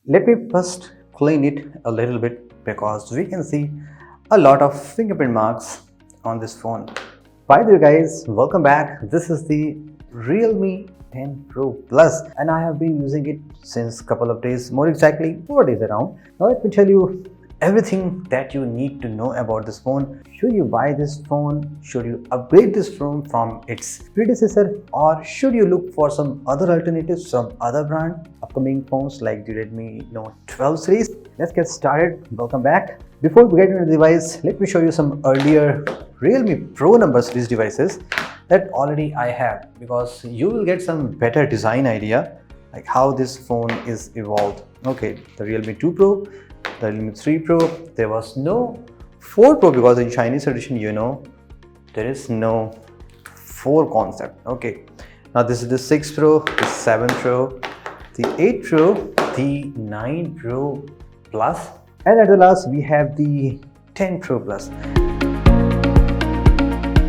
Let me first clean it a little bit because we can see a lot of fingerprint marks on this phone. By the way guys, welcome back. This is the Realme 10 Pro Plus and I have been using it since couple of days, more exactly 4 days around. Now let me tell you everything that you need to know about this phone. Should you buy this phone? Should you upgrade this phone from its predecessor, or should you look for some other alternatives from other brand upcoming phones like the Redmi Note 12 series? Let's get started. Welcome back. Before we get into the device, let me show you some earlier Realme Pro number series devices that already I have, because you will get some better design idea like how this phone is evolved. Okay, the Realme 2 Pro, the Realme 3 Pro, there was no 4 Pro because in Chinese edition, there is no 4 concept. Okay, now this is the 6 Pro, the 7 Pro, the 8 Pro, the 9 Pro Plus, and at the last we have the 10 Pro Plus.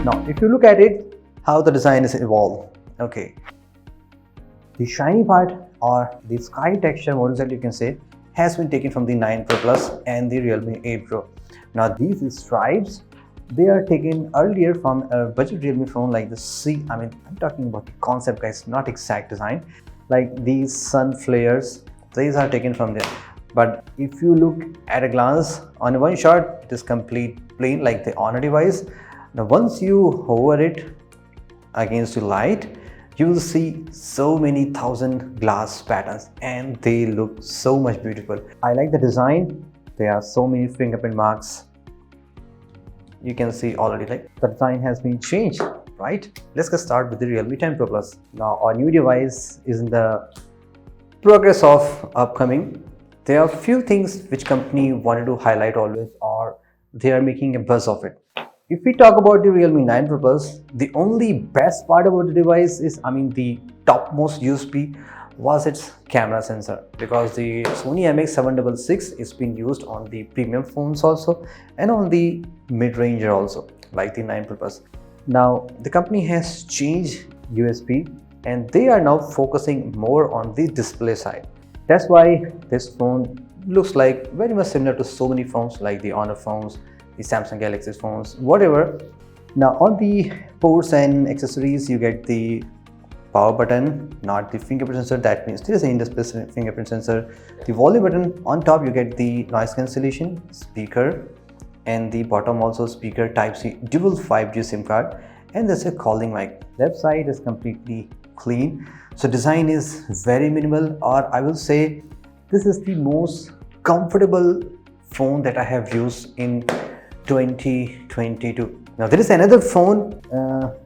Now if you look at it, how the design is evolved. Okay, the shiny part or the sky texture, more exactly you can say, has been taken from the 9 Pro Plus and the Realme 8 Pro. Now these stripes, they are taken earlier from a budget Realme phone like the I'm talking about the concept guys, not exact design. Like these sun flares, these are taken from there. But if you look at a glance on one shot, it is complete plain like the Honor device. Now once you hover it against the light, you will see so many thousand glass patterns and they look so much beautiful. I like the design. There are so many fingerprint marks. You can see already like the design has been changed, right? Let's get started with the Realme 10 Pro Plus. Now our new device is in the progress of upcoming. There are few things which company wanted to highlight always, or they are making a buzz of it. If we talk about the Realme 9 Pro Plus, the only best part about the device is, the topmost USP was its camera sensor, because the Sony MX766 is being used on the premium phones also and on the mid-ranger also, like the 9 Pro Plus. Now the company has changed USP and they are now focusing more on the display side. That's why this phone looks like very much similar to so many phones like the Honor phones, the Samsung Galaxy phones, whatever. Now on the ports and accessories, you get the power button, not the fingerprint sensor. That means there is an in-display fingerprint sensor. The volume button, on top you get the noise cancellation, speaker, and the bottom also speaker, Type-C, dual 5G SIM card, and there's a calling mic. Left side is completely clean. So design is very minimal, or I will say this is the most comfortable phone that I have used in 2022. Now there is another phone,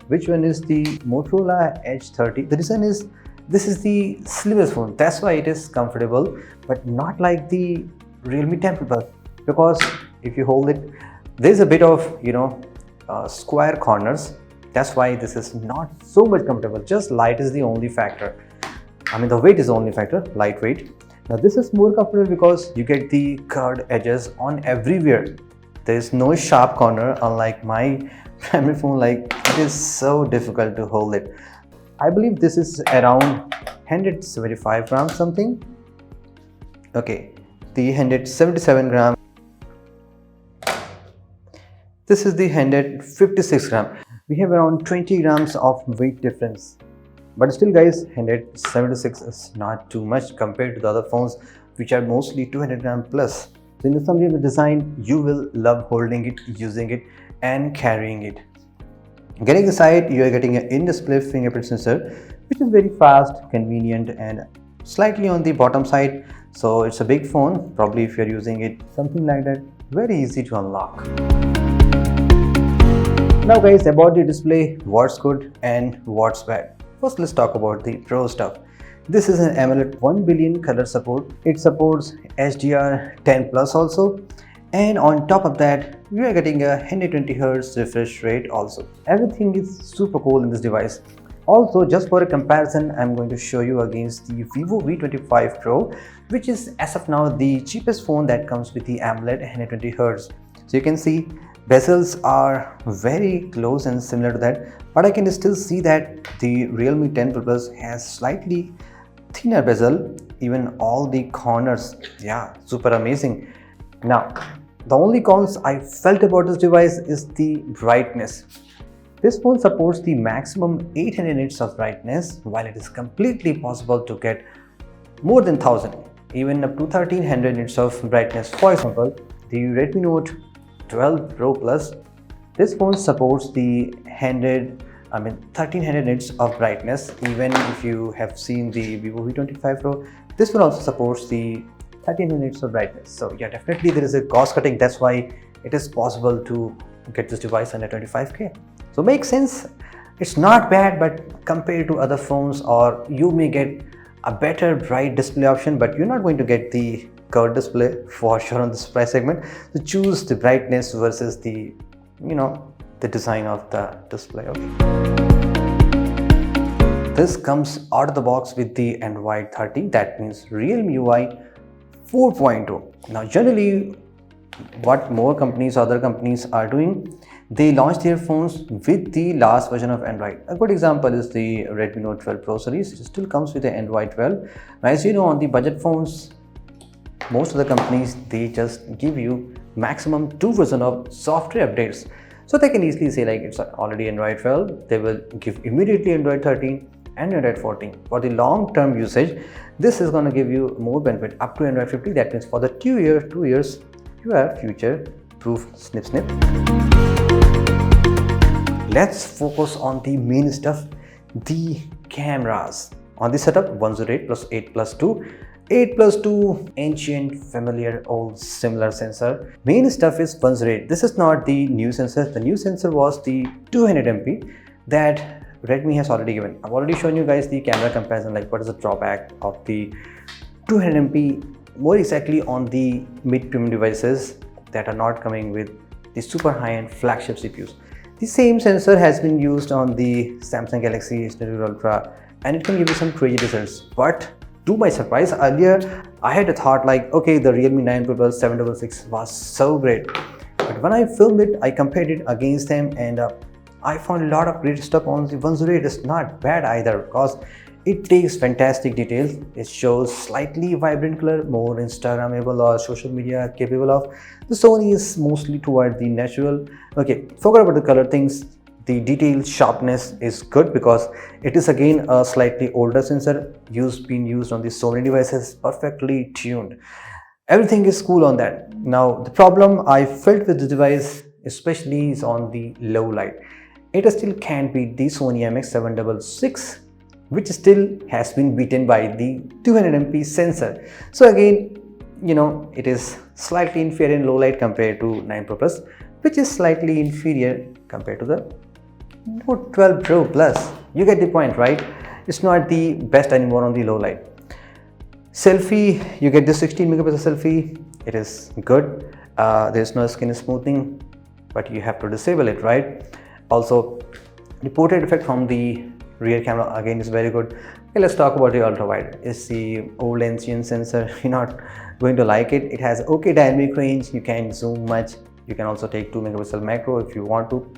which one is the Motorola Edge 30. The reason is this is the slimmest phone, that's why it is comfortable, but not like the Realme 10 Pro Plus, because if you hold it, there's a bit of square corners. That's why this is not so much comfortable. Just light is the only factor. The weight is the only factor, lightweight. Now this is more comfortable because you get the curved edges on everywhere. There is no sharp corner, unlike my primary phone. Like, it is so difficult to hold it. I believe this is around 175 grams something. Okay, the 177 gram. This is the 156 gram. We have around 20 grams of weight difference. But still guys, 176 is not too much compared to the other phones which are mostly 200 gram plus. So in the summary of the design, you will love holding it, using it and carrying it. Getting inside, you are getting an in-display fingerprint sensor, which is very fast, convenient and slightly on the bottom side. So it's a big phone, probably if you're using it, something like that, very easy to unlock. Now guys, about the display, what's good and what's bad. First, let's talk about the pro stuff. This is an AMOLED 1 billion color support. It supports HDR 10 plus also. And on top of that, we are getting a 120Hz refresh rate also. Everything is super cool in this device. Also, just for a comparison, I'm going to show you against the Vivo V25 Pro, which is as of now the cheapest phone that comes with the AMOLED 120Hz. So you can see bezels are very close and similar to that, but I can still see that the Realme 10 Pro Plus has slightly thinner bezel even all the corners. Yeah, super amazing. Now, the only cons I felt about this device is the brightness. This phone supports the maximum 800 nits of brightness, while it is completely possible to get more than 1000, even up to 1300 nits of brightness. For example, the Redmi Note 12 Pro Plus, this phone supports the 1300 nits of brightness. Even if you have seen the Vivo V25 Pro, this one also supports the 1300 nits of brightness. So yeah, definitely there is a cost cutting. That's why it is possible to get this device under 25k. So makes sense. It's not bad, but compared to other phones, or you may get a better bright display option, but you're not going to get the curved display for sure on this price segment. So choose the brightness versus the the design of the display. Okay. This comes out of the box with the Android 13, that means realme UI 4.0. Now generally what more companies, other companies are doing, they launch their phones with the last version of Android. A good example is the Redmi Note 12 Pro series. It still comes with the Android 12. Now, as you know, on the budget phones, most of the companies, they just give you maximum 2 versions of software updates. So they can easily say like it's already Android 12, they will give immediately Android 13 and Android 14. For the long-term usage, this is going to give you more benefit up to Android 50. That means for the 2 years, you have future-proof snip. Let's focus on the main stuff, the cameras. On this setup, 108 plus 8 plus 2. 8 plus 2, ancient, familiar, old, similar sensor. Main stuff is 108. This is not the new sensor. The new sensor was the 200 MP that Redmi has already given. I've already shown you guys the camera comparison, like what is the drawback of the 200 MP, more exactly on the mid-premium devices that are not coming with the super high-end flagship CPUs. The same sensor has been used on the Samsung Galaxy S22 Ultra, and it can give you some crazy results. But to my surprise, earlier I had a thought like, okay, the Realme 9 Pro Plus 766 was so great. But when I filmed it, I compared it against them, and I found a lot of great stuff on the 108. It's not bad either, because it takes fantastic details. It shows slightly vibrant color, more Instagrammable or social media capable of. The Sony is mostly toward the natural. Okay, forget about the color things. The detail sharpness is good because it is again a slightly older sensor being used on the Sony devices, perfectly tuned. Everything is cool on that. Now the problem I felt with the device especially is on the low light. It still can't beat the Sony IMX766, which still has been beaten by the 200 MP sensor. So again, it is slightly inferior in low light compared to 9 Pro Plus, which is slightly inferior compared to the Note 12 Pro Plus. You get the point, right? It's not the best anymore on the low light. Selfie, you get the 16 megapixel selfie. It is good. There's no skin smoothing, but you have to disable it, right? Also, the portrait effect from the rear camera again is very good. Okay, let's talk about the ultra wide. It's the old ancient sensor. You're not going to like it. It has okay dynamic range. You can zoom much. You can also take 2 megapixel macro if you want to.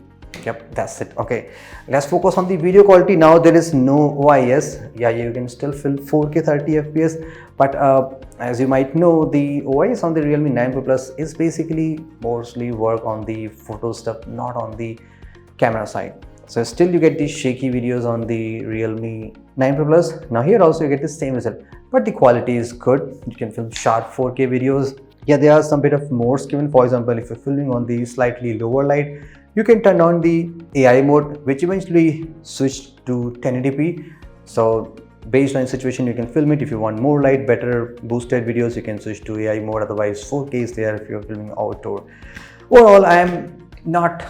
Yep, that's it. Okay, let's focus on the video quality. Now there is no OIS. Yeah, you can still film 4K 30 FPS, but as you might know, the OIS on the Realme 9 Pro Plus is basically mostly work on the photo stuff, not on the camera side. So still you get these shaky videos on the Realme 9 Pro Plus. Now here also you get the same result, but the quality is good. You can film sharp 4K videos. Yeah, there are some bit of modes given. For example, if you're filming on the slightly lower light, you can turn on the AI mode, which eventually switched to 1080p. So based on the situation, you can film it. If you want more light, better boosted videos, you can switch to AI mode. Otherwise 4K is there if you're filming outdoor. Overall, I am not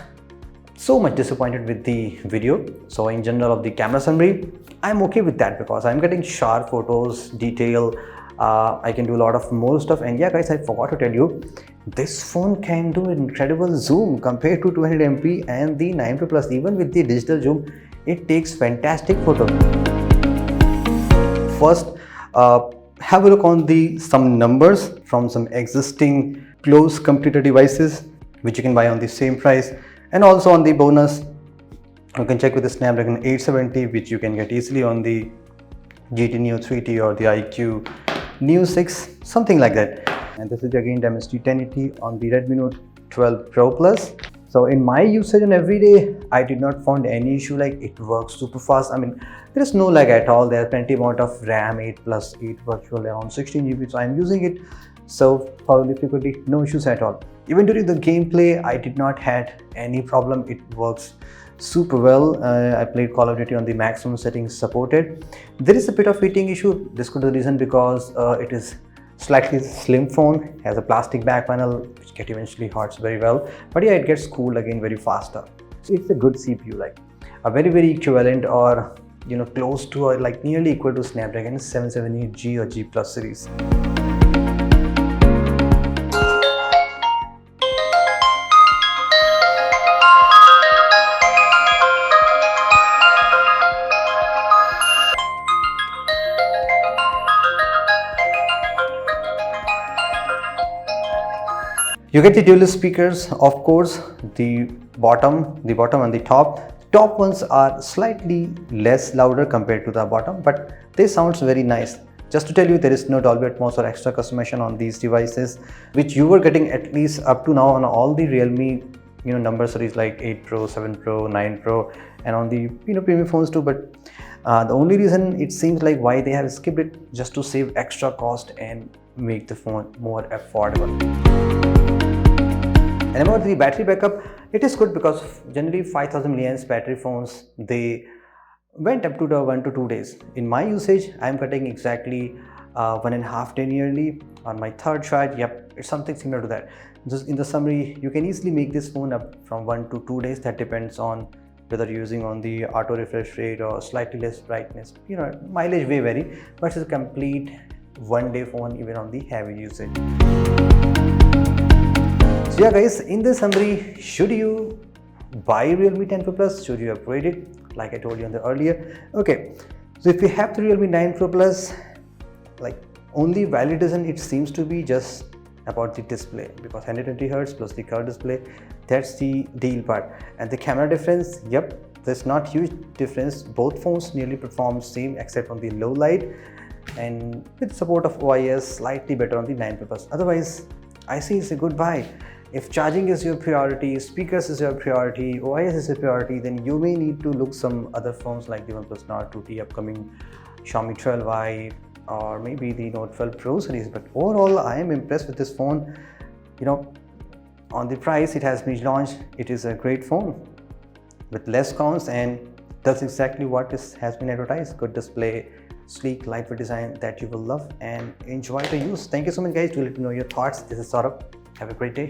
so much disappointed with the video. So in general of the camera summary, I'm okay with that because I'm getting sharp photos, detail. I can do a lot of more stuff. And yeah guys, I forgot to tell you, this phone can do incredible zoom compared to 200 MP and the 9 Pro Plus. Even with the digital zoom, it takes fantastic photos. First, have a look on some numbers from some existing close competitor devices which you can buy on the same price. And also on the bonus, you can check with the Snapdragon 870, which you can get easily on the GT Neo 3T or the iQOO Neo 6, something like that. And this is again Dimensity 1080 on the Redmi Note 12 Pro Plus. So in my usage on every day, I did not find any issue, like it works super fast. I mean, there is no lag at all. There's plenty amount of RAM, 8 plus 8 virtual, around 16 GB. So I'm using it so thoroughly, frequently, no issues at all. Even during the gameplay, I did not had any problem. It works super well. I played Call of Duty on the maximum settings supported. There is a bit of heating issue. This could be the reason because it is slightly slim phone, has a plastic back panel which get eventually hots very well, but yeah, it gets cool again very faster. So it's a good CPU, like a very equivalent, or close to, or like nearly equal to Snapdragon 778G or G Plus series. You get the dual speakers, of course, the bottom and the top. Top ones are slightly less louder compared to the bottom, but they sounds very nice. Just to tell you, there is no Dolby Atmos or extra customization on these devices, which you were getting at least up to now on all the Realme number series like 8 Pro, 7 Pro, 9 Pro, and on the premium phones too. But the only reason it seems like why they have skipped it, just to save extra cost and make the phone more affordable. And about the battery backup, it is good because generally 5000 mAh battery phones, they went up to the 1 to 2 days. In my usage, I am cutting exactly 1.5 day nearly. On my third charge, yep, it's something similar to that. Just in the summary, you can easily make this phone up from 1 to 2 days. That depends on whether you're using on the auto refresh rate or slightly less brightness. Mileage may vary, but it's a complete 1 day phone even on the heavy usage. So yeah guys, in this summary, should you buy Realme 10 Pro Plus? Should you upgrade it? Like I told you on the earlier. Okay, so if you have the Realme 9 Pro Plus, like only valid reason it seems to be just about the display, because 120Hz plus the curved display, that's the deal part. And the camera difference, yep, there's not huge difference. Both phones nearly perform same except on the low light, and with support of OIS, slightly better on the 9 Pro Plus. Otherwise, I see it's a good buy. If charging is your priority, speakers is your priority, OIS is your priority, then you may need to look some other phones like the OnePlus Nord 2T, upcoming Xiaomi 12i, or maybe the Note 12 Pro series. But overall, I am impressed with this phone. On the price it has been launched, it is a great phone with less cons and does exactly what has been advertised. Good display, sleek, lightweight design that you will love and enjoy to use. Thank you so much guys. Do let me know your thoughts. This is Saurabh. Have a great day.